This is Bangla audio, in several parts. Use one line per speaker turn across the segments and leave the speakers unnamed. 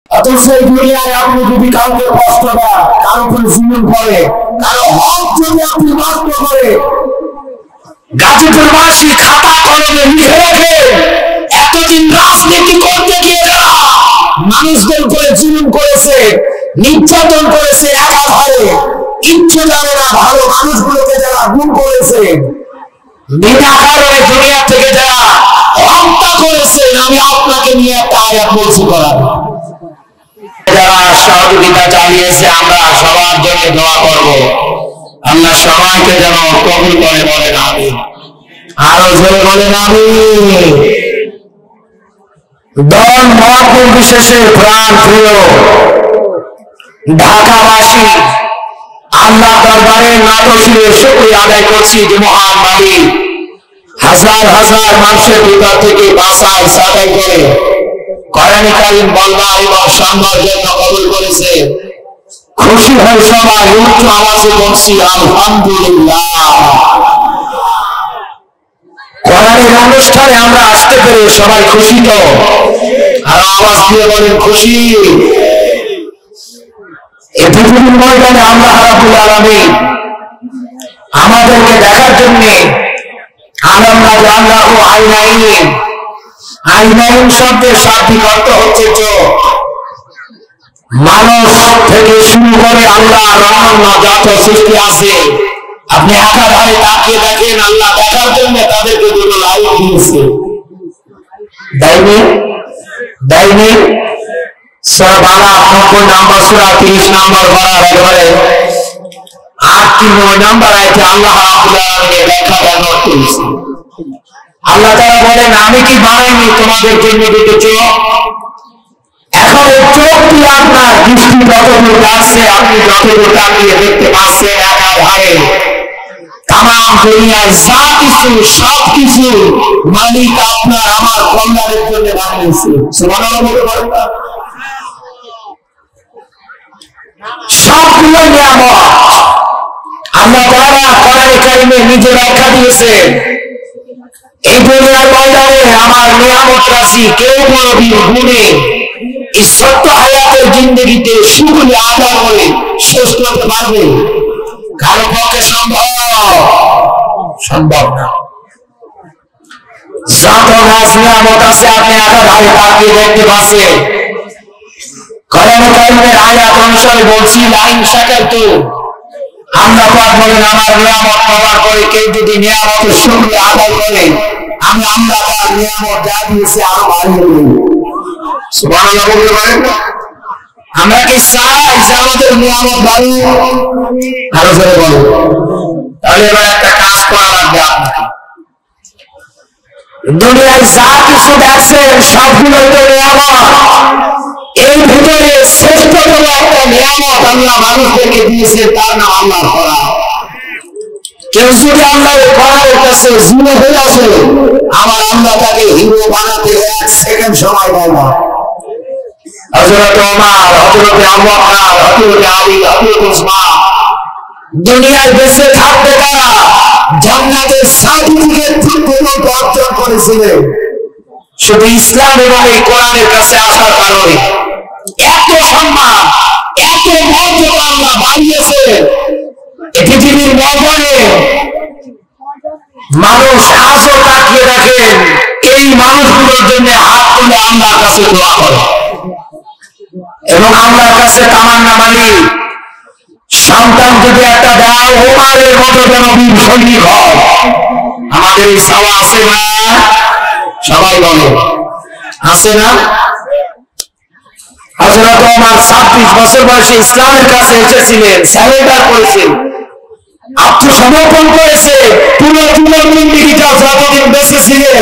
অথচ এই দুনিয়ায় আপনি যদি কাউকে কষ্ট দেন, কারো উপর জুলুম করে, কারো হক যদি আপনি নষ্ট করে, গাজীপুরবাসী খাতা কলমে লিখে রাখে এতদিন রাজনীতি করতে গিয়ে যারা মানুষদের উপরে জুলুম করেছে, নির্যাতন করেছে, একাধারে কিচ্ছু জানে না, ভালো মানুষগুলোকে যারা গুম করেছে, বিনা কারণে দুনিয়া থেকে যারা হত্যা করেছে, আমি আপনাকে নিয়ে একটা আয়াত বলছি করা, যারা সহযোগিতা চালিয়েছে আমরা সবার জন্য দোয়া করব, আল্লাহ সবাইকে যেন কবুল করে বলেন আমিন। আরো জোরে বলেন আমিন। দল মত নির্বিশেষে প্রাণ প্রিয় ঢাকাবাসী আল্লাহ দরবারে নাতশিরে শুকরিয়া আদায় করছি যে মহান মালিক হাজার হাজার মানুষের ভিতর থেকে বাছাই ছাঁটাই করে কোরআনে কারীম বলা এবং শোনার জন্য কবুল করেছে। খুশি হয়ে সবাই উচ্চ আওয়াজে বলছি আলহামদুলিল্লাহ। কোরআনের অনুষ্ঠানে আমরা আসতে পেরে সবাই খুশি তো? আর আওয়াজ দিয়ে বলেন খুশি। এই পৃথিবীর ময়দানে আল্লাহ রাব্বুল আলামিন আমাদেরকে দেখার জন্য আল্লাহ জাল্লাহু আইনাইন, আইনাইন শব্দের শাব্দিক অর্থ হচ্ছে চোখ। মানুষ থেকে শুরু করে আল্লাহ অন্যান্য যত সৃষ্টি আছে আপনি একাধারে তাকিয়ে দেখেন, আল্লাহ দেখার জন্য তাদেরকে দুটো লাইট দিয়েছে। দেয়নি সূরা বারা 90 নম্বর সূরা 30 নম্বর বারার একবারে 8 নম্বর আয়াতে আল্লাহ রাব্বুল আলামিন ব্যাখ্যা দান করেছেন। আল্লাহ তাআলা বলেন, আমি কি বানাইনি তোমাদের জন্য দুটো চোখ? এখন এই চোখটি আপনার দৃষ্টি যতদূর যাচ্ছে, আপনি যতদূর তাকিয়ে দেখতে পাচ্ছেন একাধারে তাম দুনিয়ার যা কিছু সবকিছু মালিক আপনার আমার কল্যাণের জন্য বানিয়েছে। সুবহানাল্লাহ বলতে পারেন না? সবগুলো নিয়ামত আল্লাহ তাআলা কোরআনে কারীমে নিজে ব্যাখ্যা দিয়েছেন। এই দুনিয়ার ময়দানে আমার নিয়ামত রাশি কেউ কোনদিন গুণে এই ছোট্ট হায়াতের জিন্দগিতে শুকরিয়া আদায় করে শেষ করতে পারবে? কারো পক্ষে সম্ভব না। যত নাজ নিয়ামত আছে আপনি একাধারে তাকিয়ে দেখতে পাচ্ছেন। কোরআনে কারীমের আয়াত অনুসারে বলছি, লাইন শাকারতু, আল্লাহ পাক বলেন আমার নিয়ামত পাওয়ার পরে কেউ যদি নিয়ামতের শুকরিয়া আদায় করে আমি আল্লাহ তার নিয়ামত যা দিয়েছি আরো বাড়িয়ে দেব। সুবহানাল্লাহ বলতে পারেন না? আমরা কি চাই যে আমাদের নিয়ামত বাড়ুক? আরো জোরে বলুন। তাহলে এবার একটা কাজ করা লাগবে আপনাকে। দুনিয়ায় যা কিছু দেখছেন সবগুলো তো নিয়ামত। এর ভিতরে শ্রেষ্ঠতম একটা নিয়ামত আল্লাহ মানুষদেরকে দিয়েছে, তার নাম আল্লাহর কোরআন। কেউ যদি আল্লাহর কোরআনের কাছে জিনে হয়ে আসে, আমার আল্লাহ তাকে হিরো বানাতে 1 সেকেন্ড সময় দেয় না। হযরত ওমর, হযরত আবু বকর, হযরত আলী, হযরত উসমান দুনিয়ায় বেঁচে থাকতে তারা জান্নাতের সার্টিফিকেট পর্যন্ত অর্জন করেছিলেন শুধু ইসলাম এবং এই কোরআনের কাছে আসার কারণে। এত সম্মান, এত মর্যাদা আল্লাহ বাড়িয়েছে। পৃথিবীর ময়দানে মানুষ আজও তাকিয়ে দেখেন, এই মানুষগুলোর জন্য হাত তুলে আল্লাহর কাছে দোয়া করে এবং আল্লাহর কাছে তামান্না মানি সন্তান যদি একটা দেয় ওমারের মতো যেন বীর সৈনিক হয়। আমাদের এই চাওয়া আছে না? সবাই বলে আছে না? হযরত ওমর 26 বছর বয়সে ইসলামের কাছে এসেছিলেন, সারেন্ডার করেছেন, আত্মসমর্পণ করেছে। পুরো জিন্দেগিটা যতদিন বেঁচে ছিলেন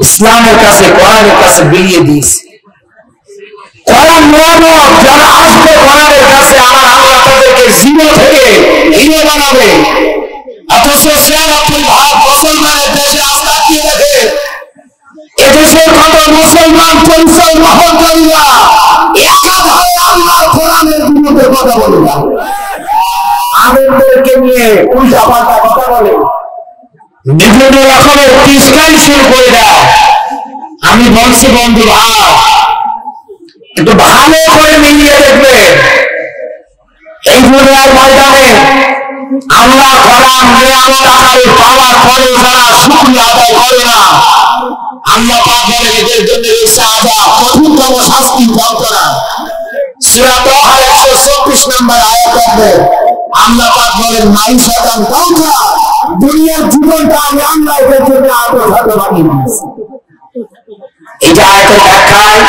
ইসলামের কাছে, কোরআনের কাছে বিলিয়ে দিয়েছে। কোরআন নিয়ামত যারা আসবে কোরআনের কাছে, আমার আল্লাহ তাদেরকে জিরো থেকে হিরো বানাবে। অথচ আপনি ভাব মুসলমানের দেশে আস্থা দিয়ে দেখে এদেশের কত মুসলমান পরিচয় বহনকারীরা একাধারে আল্লাহর কোরআনের বিরুদ্ধে কথা বলে না, আলেমদেরকে নিয়ে উল্টা পাল্টা কথা বলে, বিভিন্ন রকমের কৃষ্ণাই শুরু করে দেয়। আমি বলছি বন্ধু ভাই, একটু ভালো করে মিলিয়ে দেখবেন এই দুনিয়ার ময়দানে আল্লাহ কলাম নিয়ামত আকারে পাওয়ার পরেও যারা শুকরিয়া আদায় করে না, আল্লাহ পাক বলেন এদের জন্য রয়েছে আযাব, কঠিনতম শাস্তি, যন্ত্রণা। সূরা তাহা 134 নম্বর আয়াতে আল্লাহ পাক বলেন মাইশাতান তাওকা, দুনিয়ার জীবনটা আমি আল্লাহ এদের জন্য আদর্শ বানিয়ে দিয়েছি। এটা আয়াতের ব্যাখ্যায়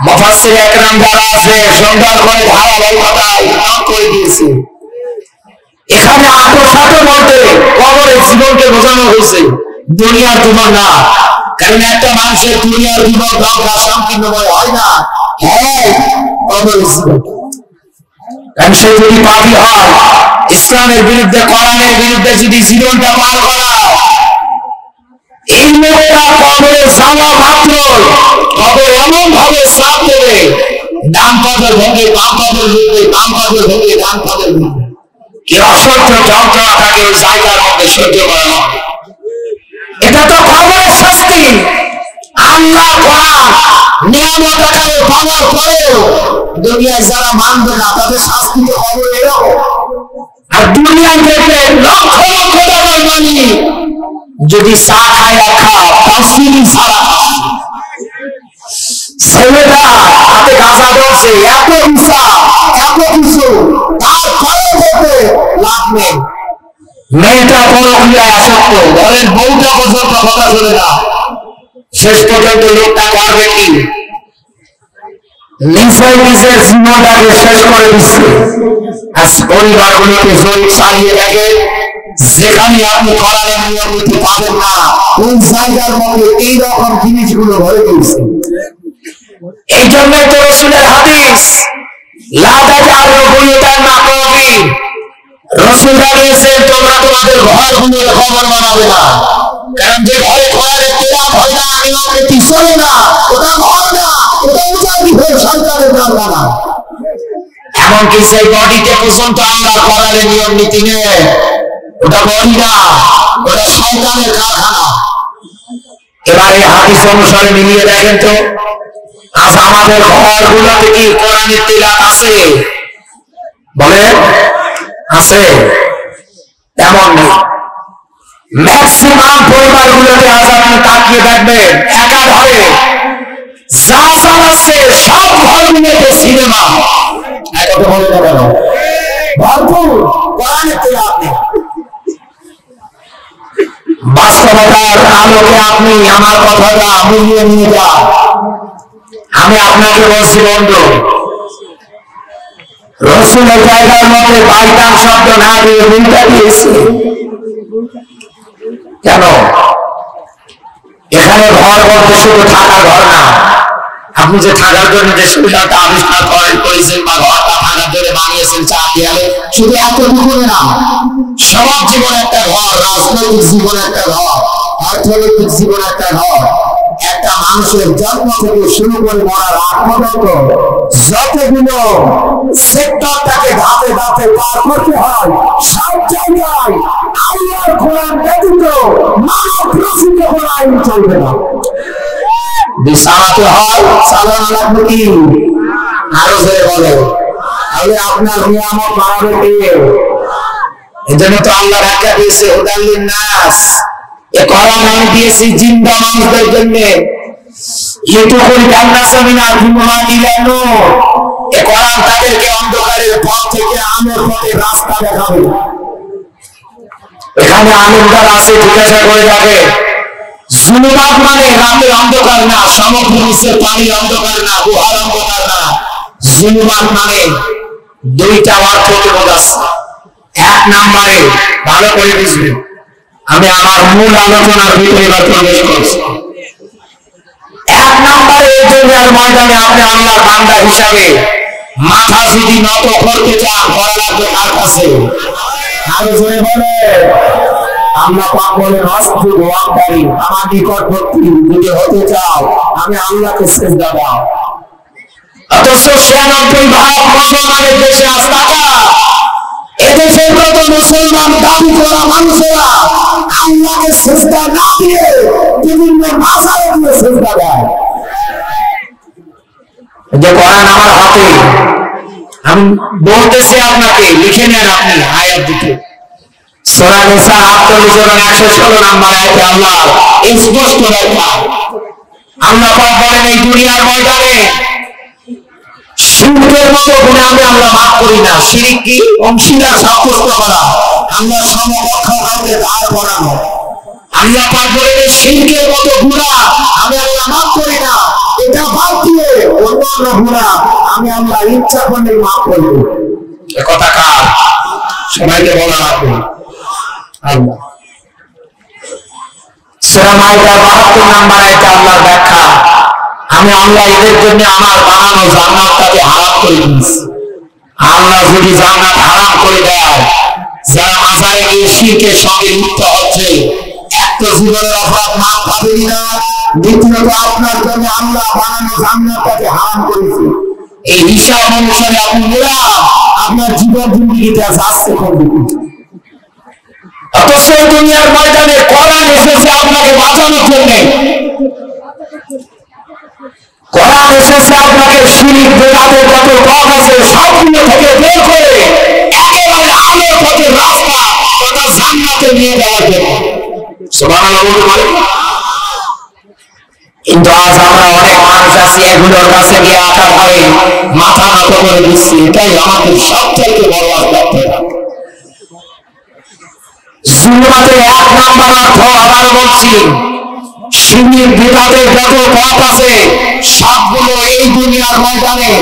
মুফাসসির একরাম যারা আছে সুন্দর করে ধারাবাহিকতায় নাম করে দিয়েছে। এখানে আত্মসাত বলতে কবরের জীবনকে বোঝানো হয়েছে, দুনিয়ার জীবন না। কারণ একটা মানুষের দুনিয়ার জীবন দরকার সংকীর্ণময় হয় না, হ্যাঁ কবরের জীবন। কারণ সে যদি পাপী হয়, ইসলামের বিরুদ্ধে কোরআনের বিরুদ্ধে যদি জীবনটা পার করায়, এই লোকটা কবরে যাওয়া মাত্র কবর এমন ভাবে চাপ দেবে, ডান পাদের ভেঙে বাম পাদের ঢুকবে, বাম পাদের ভেঙে ডান পাদের ঢুকবে। কি অসহ্য যন্ত্রণা তাকে ওই জায়গার মধ্যে সহ্য করা হবে। এটা তো কবরের শাস্তি। আল্লাহ কোরআন নিয়ামত আকারে পাওয়ার পরেও দুনিয়ায় যারা মানবে না তাদের শাস্তি তো হবে এরকম। আর দুনিয়ায় দেখবে লক্ষ লক্ষ টাকার মানি যদি চা খায় রাখা 5 মিনিট ছাড়া, ছেলেটা হাতে গাঁজা ধরছে, এত হিসাব এত কিছু, তারপরে দেখবে লাভ নেই। মেয়েটা পরক্রিয়ায় আসক্ত, ঘরের বউটা পর্যন্ত কথা চলে না, শেষ পর্যন্ত লোকটা করবে কি নিজের নিজের জীবনটাকে শেষ করে দিচ্ছে। আজ পরিবারগুলোকে জয়ী চালিয়ে দেখে, যেখানে আপনি কোরআনের নিয়মনীতি পাবেন না ওই জায়গার মধ্যে এইরকম জিনিসগুলো ভরে দিয়েছে। এই জন্যই তো রাসূলের হাদিস লা তাজালু বুয়ুতান মাকাবির, রাসূল বলেছেন তোমরা তোমাদের ঘরগুলোর কবর বানাবে না। কারণ যে ঘরে কোরআনের তেলাওয়াত হয় না, নিয়মনীতি চলে না, ওটা ঘর না, ওটা উজাড় হয়ে সরকারের দরবার না। এমনকি সেই বডিতে পর্যন্ত আল্লাহ কোরআনের নিয়ম নীতি নেই, ওটা বডি না, ওটা শয়তানের কারখানা। এবারে হাদিস অনুসারে মিলিয়ে দেখেন তো, আজ আমাদের ঘরগুলোতে কি কোরআনের তেলাওয়াত আছে? বলেন আছে? তেমন নেই। ম্যাক্সিমাম পরিবারগুলোতে আজ আপনি তাকিয়ে দেখবেন একা ঘরে যা চালাচ্ছে সব ঘরগুলোতে সিনেমা। একটা বলে না কেন, ভরপুর কোরআনের তেলাওয়াত নেই। বাস্তবতার আলোকে আপনি আমার কথাটা বুঝিয়ে নিয়ে যান। আমি আপনাকে বলছি বন্ধু, রাসূলের জায়গার মধ্যে বাইতান শব্দ না দিয়ে উল্টা দিয়েছে কেন? এখানে ঘর বলতে শুধু থাকা ঘর না, আপনি যে থাকার জন্য যে সুবিধাটা আবিষ্কার করেছেন বা ঘরটা থাকার জন্য বানিয়েছেন চার দেয়ালে, শুধু এতটুকু না, সমাজ জীবন একটা ঘর, রাজনৈতিক জীবন একটা ঘর, অর্থনৈতিক জীবন একটা ঘর। একটা মানুষের জন্ম থেকে শুরু করে মরার আগ পর্যন্ত যতগুলো সেক্টর তাকে ধাপে ধাপে পার করতে হয়, সব জায়গায় আল্লাহর কোরআন ব্যতীত মানব রচিত কোনো আইন চলবে না। চালাতে হয়, চালানো লাগবে কি? আরো যে বলে তাহলে আপনার নিয়ামত বাড়াবে কে? এজন্য তো আল্লাহ রাখা দিয়েছে হুদাল লিন্নাস, এ কোরআন আমি দিয়েছি জিন্দা মানুষদের জন্য। লিতুখরিজান নাসা মিনাল যুলুমাতি ইলান নূর, এ কোরআন তাদেরকে অন্ধকারের পথ থেকে আলোর পথে রাস্তা দেখাবে। এখানে আলেমরা আছে, জিজ্ঞাসা করে যাবে জুলুমাত মানে রাতের অন্ধকার না, সমুদ্র নিচের পানির অন্ধকার না, গুহার অন্ধকার না। জুলুমাত মানে দুইটা অর্থকে বোঝাচ্ছে। এক নম্বরে ভালো করে বুঝবেন, আমি আমার মূল আলোচনার ভিতরে এবার প্রবেশ করছি। এক নম্বরে এই দুনিয়ার ময়দানে আপনি আল্লাহর বান্দা হিসাবে মাথা যদি নত করতে চান, করা লাগবে কার কাছে? আরো জোরে বলে আল্লাহ পাক বলেন অস্তুদ ওয়াক্তারি, আমার নিকটবর্তী যদি হতে চাও আমি আল্লাহকে সিজদা দাও। অথচ 96% মুসলমানের দেশে আজ টাকা, এদেশের কত মুসলমান দাবি করা মানুষেরা আল্লাহকে সিজদা না দিয়ে বিভিন্ন মাজারে দিয়ে সিজদা দেয়। যে কোরআন আমার হাতে, আমি বলতেছি আপনাকে, লিখে নেন আপনি আয়াত দুটো। সূরা নিসা 48 এবং 116 নম্বর আয়াতে আল্লাহ স্পষ্ট লেখা, আল্লাহ পাক বলেন এই দুনিয়ার ময়দানে শিরকের মতো গুনাহ আমি আল্লাহ মাফ করি না। শিরক কি? অংশীদার সাব্যস্ত করা, আল্লাহর সমকক্ষ কাউকে দাঁড় করানো। আল্লাহ পাক বলেন এই শিরকের মতো গুনাহ আমি আল্লাহ মাফ করি না। এটা বাদ দিয়ে অন্যান্য গুনাহ আমি আল্লাহ ইচ্ছা করলে মাফ করব। এ কথা কার? সবাইকে বলা লাগবে আল্লাহ। সূরা মাইদা 72 নম্বর আয়াতে আল্লাহর ব্যাখ্যা, আমি আল্লাহ এদের জন্য আমার বানানো জান্নাতটাকে হারাম করে দিয়েছি। আল্লাহ যদি জান্নাত হারাম করে দেয়, যারা মাজারে গিয়ে শিরকের সঙ্গে লিপ্ত হচ্ছে, এক তো জীবনের অপরাধ মাফ পাবেনি না, দ্বিতীয়ত আপনার জন্য আল্লাহ বানানো জান্নাতটাকে হারাম করেছে। এই হিসাব অনুসারে আপনি আপনার জীবন জিন্দেগিতে আসতে করবে। অথচ এই দুনিয়ার ময়দানে কোরআন এসেছে আপনাকে বাঁচানোর জন্য। কোরআন এসেছে আপনাকে শিরক বিদআতের যত পথ আছে সবগুলো থেকে বের করে একেবারে আলোর পথের রাস্তা তথা জান্নাতে নিয়ে যাওয়ার জন্য। সুবহানাল্লাহ। কিন্তু আজ আমরা অনেক মানুষ আছি এগুলোর কাছে গিয়ে আকার হয়ে মাথা নত করে দিচ্ছি। এটাই আমাদের সবথেকে বড় ব্যর্থতা। জুলুমাতের 1 নম্বর অর্থ, আবার বলছি, শিরক বিদআতের যত পথ আছে সবগুলো এই দুনিয়ার ময়দানে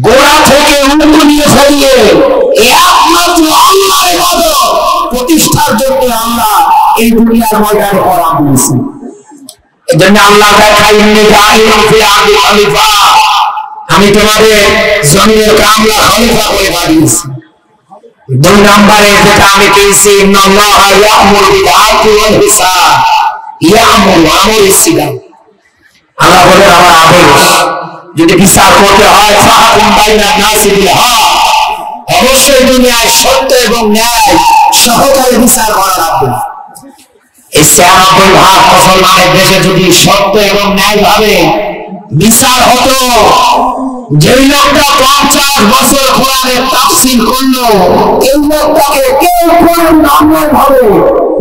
গোড়া থেকে উল্টুনিয়ে ফেলিয়ে একমাত্র আল্লাহর ইবাদত প্রতিষ্ঠার জন্য আমরা এই দুনিয়ার ময়দানে করা হয়েছে। এজন্য আল্লাহ ব্যাখ্যা, ইন্নী জাইলুন ফিল আরদি খলিফা, আমি তোমাদের জমিনের কামলা খলিফা করে বানিয়েছি। 2 নম্বরে যেটা আমি পেয়েছি, ইন্নাল্লাহা ইয়া'মুরু বিল আদলি ওয়াল ইহসান, ইয়া'মুরু আমর ইসলাম। আল্লাহ বলেন আমার আদেশ, যদি বিচার করতে হয় ফাহকুম বাইনান নাসি বিল হক, অবশ্যই দুনিয়ায় সত্য এবং ন্যায় সহকারে বিচার করা লাগবে। এই 96% মুসলমানের দেশে যদি সত্য এবং ন্যায় ভাবে বিচার হতো, যেই লোকটা 50 বছর কোরআনের তাফসীর করলো, এই লোকটাকে কেউ কোনো অন্যায় ভাবে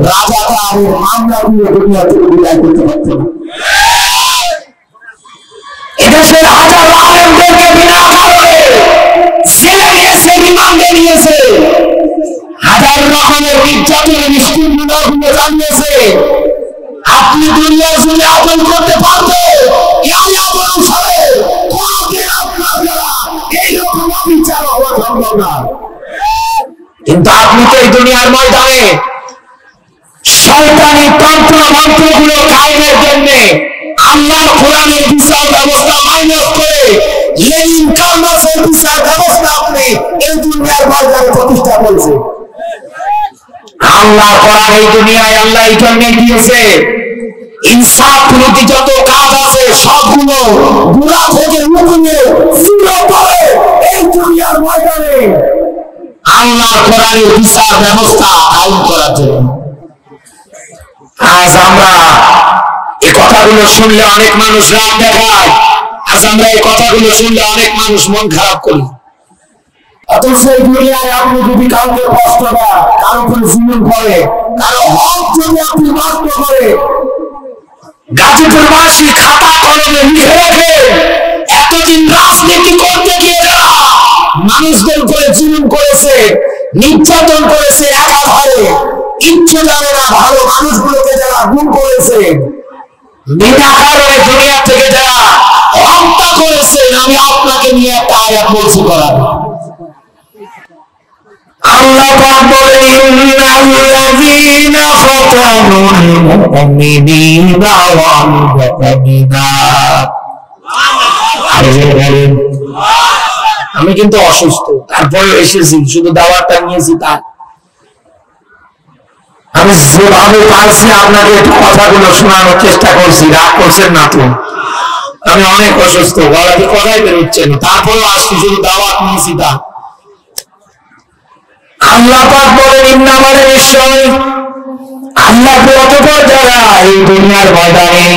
রাজাকারের মামলা দিয়ে দুনিয়া থেকে বিদায় করতে পারত না। এদেশের হাজার আলেমদেরকে বিনা কারণে জেলে নিয়েছে, রিমান্ডে নিয়েছে, হাজার রকমের নির্যাতনের নিষ্ঠুরগুলো জানিয়েছে। আপনি দুনিয়া জুড়ে আপন করতে পারবে কোনদিন আপনার দ্বারা এইরকম অবিচার হওয়া সম্ভব না। কিন্তু আপনি তো এই দুনিয়ার ময়দানে শয়তানি তন্ত্র মন্ত্রগুলো কায়েমের জন্য আল্লাহর কোরআনের বিচার ব্যবস্থা মাইনাস করে লেনিন কার্মাসের বিচার ব্যবস্থা আপনি এই দুনিয়ার ময়দানে প্রতিষ্ঠা করেছেন। আল্লাহ কোরআন এই দুনিয়ায় আল্লাহ এই জন্যই দিয়েছে, ইনসাফ বিরোধী যত কাজ আছে সবগুলো গোড়া থেকে উঠিয়ে শুরু করে এই দুনিয়ার ময়দানে আল্লাহর কোরআনের বিচার ব্যবস্থা কায়েম করার জন্য। আজ আমরা এই কথাগুলো শুনলে অনেক মানুষ রাগ দেখায়, আজ আমরা এই কথাগুলো শুনলে অনেক মানুষ মন খারাপ করি। অথচ এই দুনিয়ায় আপনি যদি কাউকে কষ্ট দেন, কারো উপর জুলুম করে, কারো হক যদি আপনি নষ্ট করে, গাজীপুরবাসী খাতা কলমে লিখে রাখে এতদিন রাজনীতি করতে গিয়ে যারা মানুষদের উপরে জুলুম করেছে, নির্যাতন করেছে, একাধারে কিচ্ছু জানে না, ভালো মানুষগুলোকে যারা গুম করেছে, বিনা কারণে দুনিয়া থেকে যারা হত্যা করেছেন, আমি আপনাকে নিয়ে একটা আয়াত বলছি করা। আল্লাহ পাক বলেন, ইন্নাল্লাযীনা ফাতানুল মুমিনিনা ওয়াল মুমিনাত। আমি কিন্তু অসুস্থ, তারপরে এসেছি, শুধু দাওয়াতটা নিয়েছি। তার আমি যেভাবে পারছি আপনাকে কথাগুলো শোনানোর চেষ্টা করছি, রাগ করছেন না তো? আমি অনেক অসুস্থ, গলাতে কথাই বেরোচ্ছে না, তারপরেও আসছি, শুধু দাওয়াত নিয়েছি। তা আল্লাহ পাক বলেন, ইন্নামাল নিশ্চয় আল্লাহ অতঃপর যারা এই দুনিয়ার ময়দানে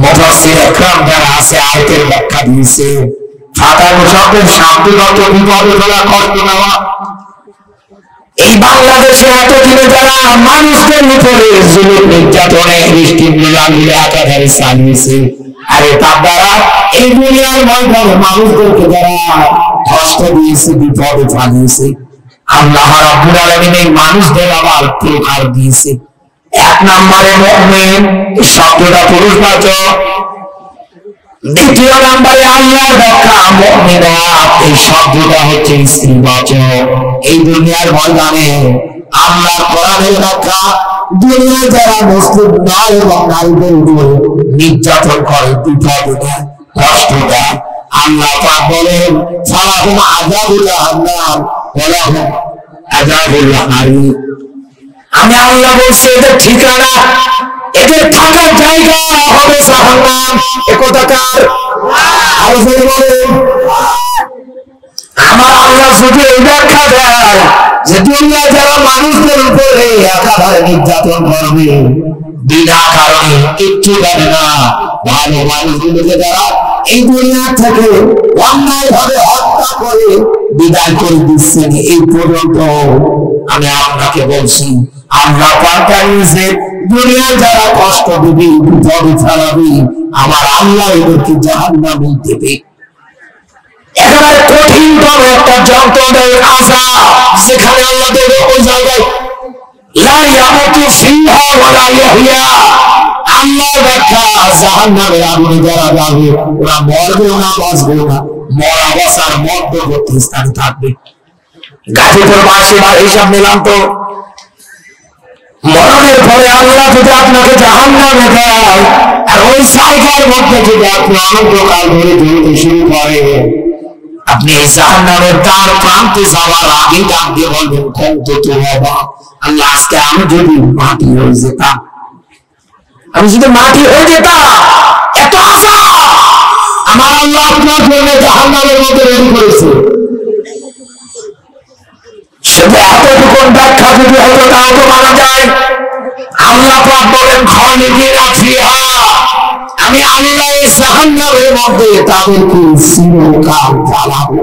মুফাসসির আকরাম যারা আছে আয়াতের ব্যাখ্যা দিয়েছে, ফাটানো শব্দের শাব্দিক অর্থ বিপদে ফেলা, কষ্ট নেওয়া। এই বাংলাদেশে এতদিনে যারা মানুষদের উপরে জুলুম নির্যাতনে দৃষ্টিগুলো একাধারে চালিয়েছে, আরে তার দ্বারা এই দুনিয়ার ময়দানে মানুষদেরকে যারা কষ্ট দিয়েছে, বিপদে চালিয়েছে, আল্লাহ রাব্বুল আলামিন এই মানুষদের আবার প্রকার দিয়েছে। এক নম্বরে মুমিন, শব্দটা পুরুষবাচক। দ্বিতীয় নম্বরে আল্লাহর রক্ষা, মুমিনাত, এই শব্দটা হচ্ছে স্ত্রীবাচক। এই দুনিয়ার ময়দানে আল্লাহর কোরআনের রক্ষা, দুনিয়ায় যারা মুসলিম নয় এবং নারীদের উপর নির্যাতন করে, বিপদ দেয়, কষ্ট দেয়, আল্লাহ পাক বলেন ফালাহুম আযাবুল জাহান্নাম ওয়া লাহুম আযাবুল হারিক। আমি আল্লাহ বলছি এদের ঠিকানা, এদের থাকার জায়গা হবে জাহান্নাম। একথা কার? আরো জোরে বলেন। আমার আল্লাহ শুধু এই ব্যাখ্যা দেয় যে দুনিয়া যারা মানুষদের উপরে একাধারে নির্যাতন করবে, বিনা কারণে, কিচ্ছু জানে না, ভালো মানুষগুলোকে যারা এই দুনিয়া থেকে অন্যায় ভাবে হত্যা করে বিদায় করে দিচ্ছেন, এই পর্যন্ত আমি আপনাকে বলছি আল্লাহ পাক জানিয়েছে দুনিয়া যারা কষ্ট দিবে, বিপদে ফেলাবে, আমার আল্লাহ এদেরকে জাহান্নামে দেবে। একেবারে কঠিনতম একটা যন্ত্রণার আযাব, সেখানে আল্লাহ দেবে ওই জায়গায় লা ইয়ামুতু ফিহা ওয়া লা ইয়াহইয়া। আল্লাহর ব্যাখ্যা, জাহান্নামের আগুনে যারা যাবে ওরা মরবেও না, বাঁচবেও না, মরা বসার মধ্যবর্তী স্থানে থাকবে। গাজীপুর মাসে বা হিসাব নিলাম তো, মরণের পরে আল্লাহ যদি আপনাকে জাহান্নামে দেয় আর ওই জায়গার মধ্যে যদি আপনি অনন্তকাল ধরে জ্বলতে শুরু করেন, আপনি এই জাহান্নামের দ্বার প্রান্তে যাওয়ার আগে ডাক দিয়ে বলবেন কত তো বাবা আল্লাহ, আজকে আমি যদি মাটি হয়ে যেতাম, আমি যদি মাটি হয়ে যেতাম, এত আশা আমার আল্লাহ আপনার জন্য জাহান্নামের মধ্যে রেডি করেছে। শুধু এতটুকু ব্যাখ্যা যদি হতো তাও তো মানা যায়। আল্লাহ পাক বলেন খালিদিনা ফিহা, আমি আল্লাহ এই জাহান্নামের মধ্যে তাদেরকে চিরকাল জ্বালাবো।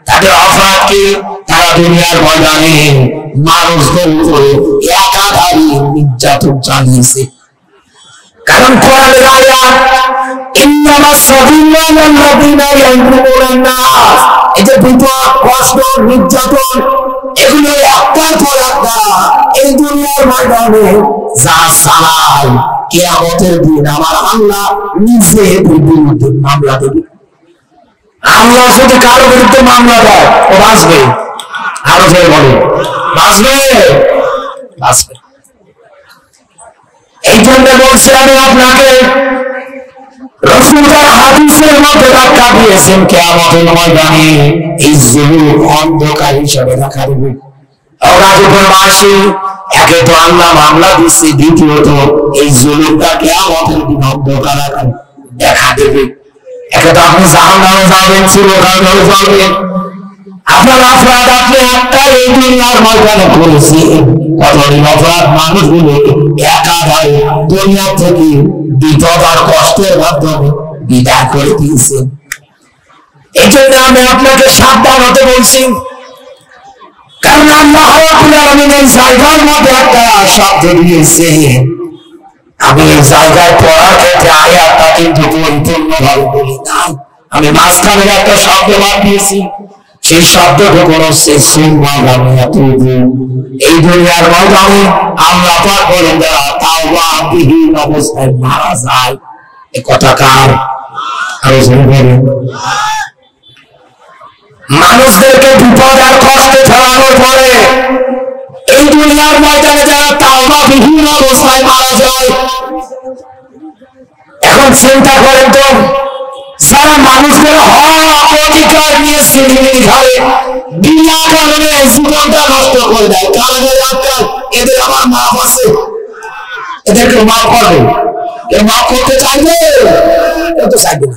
তাদের অপরাধ কি? তারা দুনিয়ার ময়দানে মানুষদের উপরে একাধারে নির্যাতন চালিয়েছে। কারণ কোরআনের আয়াত ইন্নামাস সাবিলু আলাল্লাযিনা ইয়াযলিমুনান নাস, এই যে বিপদ, কষ্ট, নির্যাতন, এগুলো একটার পর একটা এই দুনিয়ার ময়দানে যা চালায়, কিয়ামতের দিন আমার আল্লাহ নিজে বিরুদ্ধে মামলা দেবে। আল্লাহ যদি কারো বিরুদ্ধে মামলা দেয় ও বাঁচবে। আরো জোরে বলে বাঁচবে, বাঁচবে। এই জন্য বলছি আমি আপনাকে, রাসূল তার হাদিসের মধ্যে ব্যাখ্যা দিয়েছেন কিয়ামতের ময়দানে এই জুলুম অন্ধকার হিসেবে দেখা দেবে। গাজীপুর মাসি একে তো আল্লাহ মামলা দিচ্ছে, দ্বিতীয়ত এই জুলুমটা কিয়ামতের দিন অন্ধকার আকারে দেখা দেবে। একে তো আপনি জাহান্নামে যাবেন, চিরকাল ধরে চলবেন। আপনার অপরাধ আপনি একটা এই দুনিয়ার ময়দানে করেছেন, কতদিন অপরাধ মানুষগুলো একাধারে দুনিয়া থেকে বিপদ আর কষ্টের মাধ্যমে বিদায় করে দিয়েছেন। এই জন্য আমি আপনাকে সাবধান হতে বলছি। কারণ আল্লাহ রাব্বুল আলামিনের জায়গার মধ্যে একটা শব্দ দিয়েছে, আমি এই জায়গায় পড়ার ক্ষেত্রে আয়াতটা কিন্তু পরিপূর্ণভাবে বলি নাই, আমি মাঝখানের একটা শব্দ বাদ দিয়েছি। সেই শব্দটুকু হচ্ছে সুম্মা লাম ইয়াতুবু। এই দুনিয়ার ময়দানে আল্লাহ পাক বলেন যারা তাওবাবিহীন অবস্থায় মারা যায়, এ কথা কার? আরো জোরে বলেন। মানুষদেরকে বিপদ আর কষ্টে ফেলানোর পরে এই দুনিয়ার ময়দানে যারা তাওবাবিহীন অবস্থায় মারা যায়, এখন চিন্তা করেন তো, যারা মানুষদের হক অধিকার নিয়ে সিনেমিনি ঘরে বিনা কারণে জীবনটা নষ্ট করে দেয়, কারাগারে আটকায়, এদের আমার মাপ আছে, এদেরকে মাফ করবে। কেউ মাফ করতে চাইবে? কেউ তো চাইবে না।